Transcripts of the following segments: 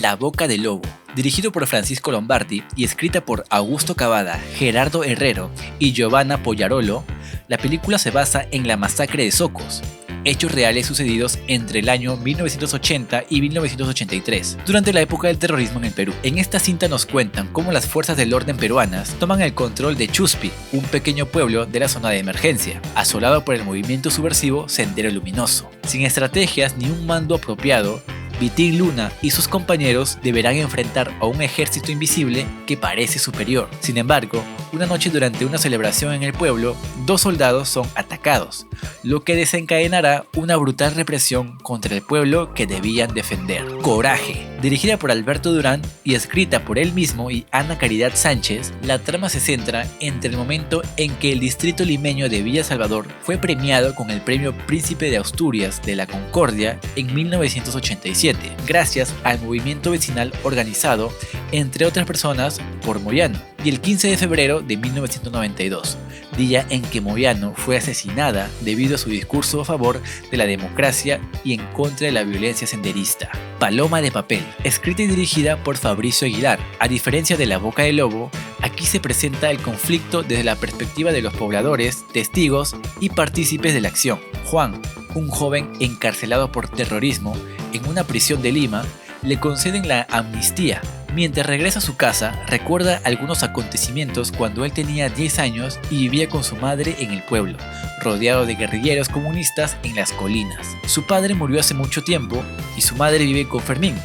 La Boca del Lobo. Dirigido por Francisco Lombardi y escrita por Augusto Cavada, Gerardo Herrero y Giovanna Pogliarolo, la película se basa en la masacre de Socos, hechos reales sucedidos entre el año 1980 y 1983, durante la época del terrorismo en el Perú. En esta cinta nos cuentan cómo las fuerzas del orden peruanas toman el control de Chuspi, un pequeño pueblo de la zona de emergencia, asolado por el movimiento subversivo Sendero Luminoso. Sin estrategias ni un mando apropiado, Vitín Luna y sus compañeros deberán enfrentar a un ejército invisible que parece superior. Sin embargo, una noche durante una celebración en el pueblo, 2 soldados son atacados, lo que desencadenará una brutal represión contra el pueblo que debían defender. Coraje. Dirigida por Alberto Durán y escrita por él mismo y Ana Caridad Sánchez, la trama se centra entre el momento en que el distrito limeño de Villa Salvador fue premiado con el Premio Príncipe de Asturias de la Concordia en 1987, gracias al movimiento vecinal organizado, entre otras personas, por Moyano, y el 15 de febrero de 1992, día en que Moyano fue asesinada debido a su discurso a favor de la democracia y en contra de la violencia senderista. Paloma de Papel, escrita y dirigida por Fabricio Aguilar. A diferencia de La Boca del Lobo, aquí se presenta el conflicto desde la perspectiva de los pobladores, testigos y partícipes de la acción. Juan, un joven encarcelado por terrorismo en una prisión de Lima, le conceden la amnistía. Mientras regresa a su casa, recuerda algunos acontecimientos cuando él tenía 10 años y vivía con su madre en el pueblo, rodeado de guerrilleros comunistas en las colinas. Su padre murió hace mucho tiempo y su madre vive con Fermín,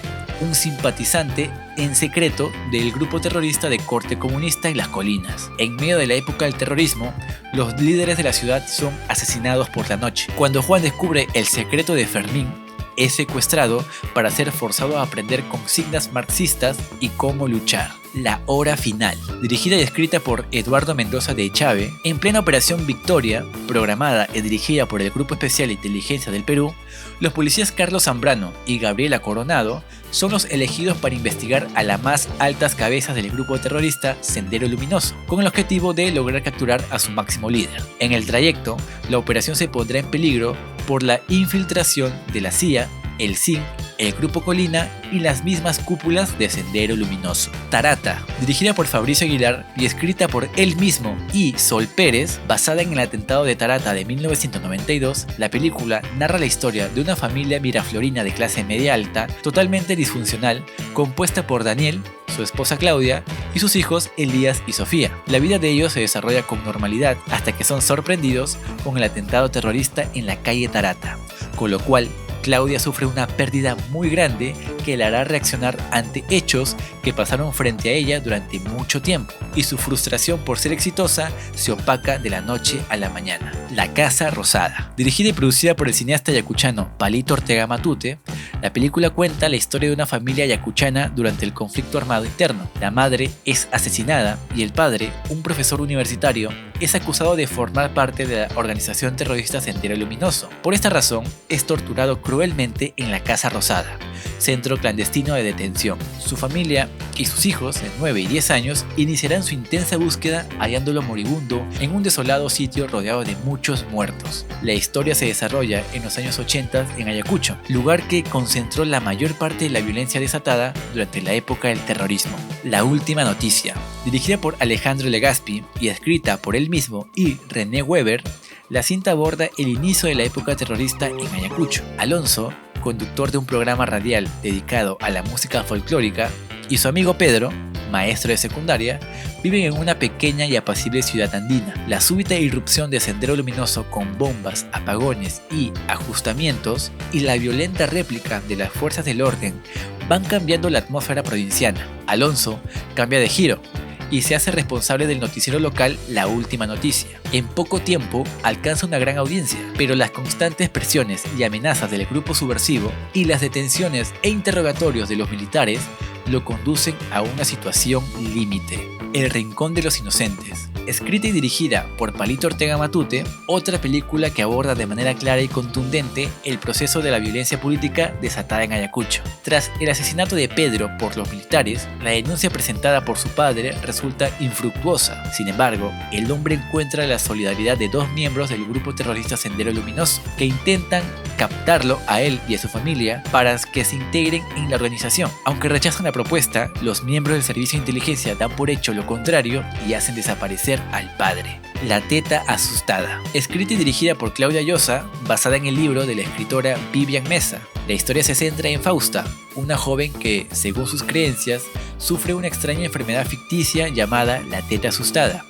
un simpatizante en secreto del grupo terrorista de corte comunista en las colinas. En medio de la época del terrorismo, los líderes de la ciudad son asesinados por la noche. Cuando Juan descubre el secreto de Fermín, es secuestrado para ser forzado a aprender consignas marxistas y cómo luchar. La Hora Final, dirigida y escrita por Eduardo Mendoza de Echave, en plena Operación Victoria, programada y dirigida por el Grupo Especial de Inteligencia del Perú, los policías Carlos Zambrano y Gabriela Coronado son los elegidos para investigar a las más altas cabezas del grupo terrorista Sendero Luminoso, con el objetivo de lograr capturar a su máximo líder. En el trayecto, la operación se pondrá en peligro por la infiltración de la CIA, el CIN, el Grupo Colina y las mismas cúpulas de Sendero Luminoso. Tarata, dirigida por Fabricio Aguilar y escrita por él mismo y Sol Pérez, basada en el atentado de Tarata de 1992, la película narra la historia de una familia miraflorina de clase media alta, totalmente disfuncional, compuesta por Daniel, su esposa Claudia y sus hijos Elías y Sofía. La vida de ellos se desarrolla con normalidad hasta que son sorprendidos con el atentado terrorista en la calle Tarata, con lo cual Claudia sufre una pérdida muy grande que la hará reaccionar ante hechos que pasaron frente a ella durante mucho tiempo, y su frustración por ser exitosa se opaca de la noche a la mañana. La Casa Rosada, dirigida y producida por el cineasta yacuchano Palito Ortega Matute, la película cuenta la historia de una familia yacuchana durante el conflicto armado interno. La madre es asesinada y el padre, un profesor universitario, es acusado de formar parte de la organización terrorista Sendero Luminoso. Por esta razón, es torturado cruelmente en la Casa Rosada, centro clandestino de detención. Su familia y sus hijos, de 9 y 10 años, iniciarán su intensa búsqueda hallándolo moribundo en un desolado sitio rodeado de muchos muertos. La historia se desarrolla en los años 80 en Ayacucho, lugar que concentró la mayor parte de la violencia desatada durante la época del terrorismo. La Última Noticia, dirigida por Alejandro Legazpi y escrita por él mismo y René Weber, la cinta aborda el inicio de la época terrorista en Ayacucho. Alonso, conductor de un programa radial dedicado a la música folclórica, y su amigo Pedro, maestro de secundaria, viven en una pequeña y apacible ciudad andina. La súbita irrupción de Sendero Luminoso con bombas, apagones y ajustamientos, y la violenta réplica de las fuerzas del orden van cambiando la atmósfera provinciana. Alonso cambia de giro y se hace responsable del noticiero local La Última Noticia. En poco tiempo alcanza una gran audiencia, pero las constantes presiones y amenazas del grupo subversivo y las detenciones e interrogatorios de los militares lo conducen a una situación límite. El Rincón de los Inocentes, escrita y dirigida por Palito Ortega Matute, otra película que aborda de manera clara y contundente el proceso de la violencia política desatada en Ayacucho. Tras el asesinato de Pedro por los militares, la denuncia presentada por su padre resulta infructuosa. Sin embargo, el hombre encuentra la solidaridad de 2 miembros del grupo terrorista Sendero Luminoso, que intentan captarlo a él y a su familia para que se integren en la organización. Aunque rechazan la propuesta, los miembros del servicio de inteligencia dan por hecho lo contrario y hacen desaparecer al padre. La teta asustada. Escrita y dirigida por Claudia Llosa, basada en el libro de la escritora Vivian Mesa. La historia se centra en Fausta, una joven que, según sus creencias, sufre una extraña enfermedad ficticia llamada la teta asustada.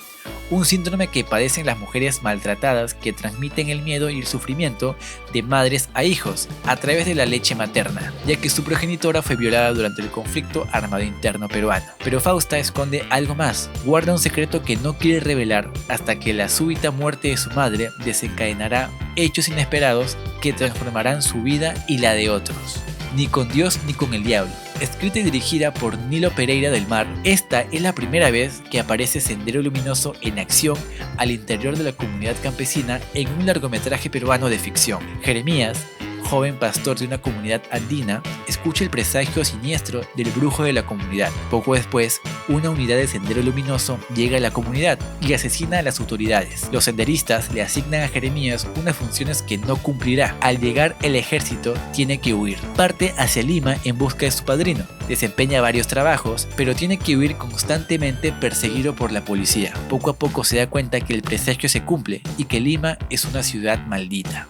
Un síndrome que padecen las mujeres maltratadas que transmiten el miedo y el sufrimiento de madres a hijos a través de la leche materna, ya que su progenitora fue violada durante el conflicto armado interno peruano. Pero Fausta esconde algo más, guarda un secreto que no quiere revelar hasta que la súbita muerte de su madre desencadenará hechos inesperados que transformarán su vida y la de otros. Ni con Dios ni con el diablo. Escrita y dirigida por Nilo Pereira del Mar, esta es la primera vez que aparece Sendero Luminoso en acción al interior de la comunidad campesina en un largometraje peruano de ficción. Jeremías, joven pastor de una comunidad andina, escucha el presagio siniestro del brujo de la comunidad. Poco después, una unidad de Sendero Luminoso llega a la comunidad y asesina a las autoridades. Los senderistas le asignan a Jeremías unas funciones que no cumplirá. Al llegar el ejército, tiene que huir. Parte hacia Lima en busca de su padrino. Desempeña varios trabajos, pero tiene que huir constantemente perseguido por la policía. Poco a poco se da cuenta que el presagio se cumple y que Lima es una ciudad maldita.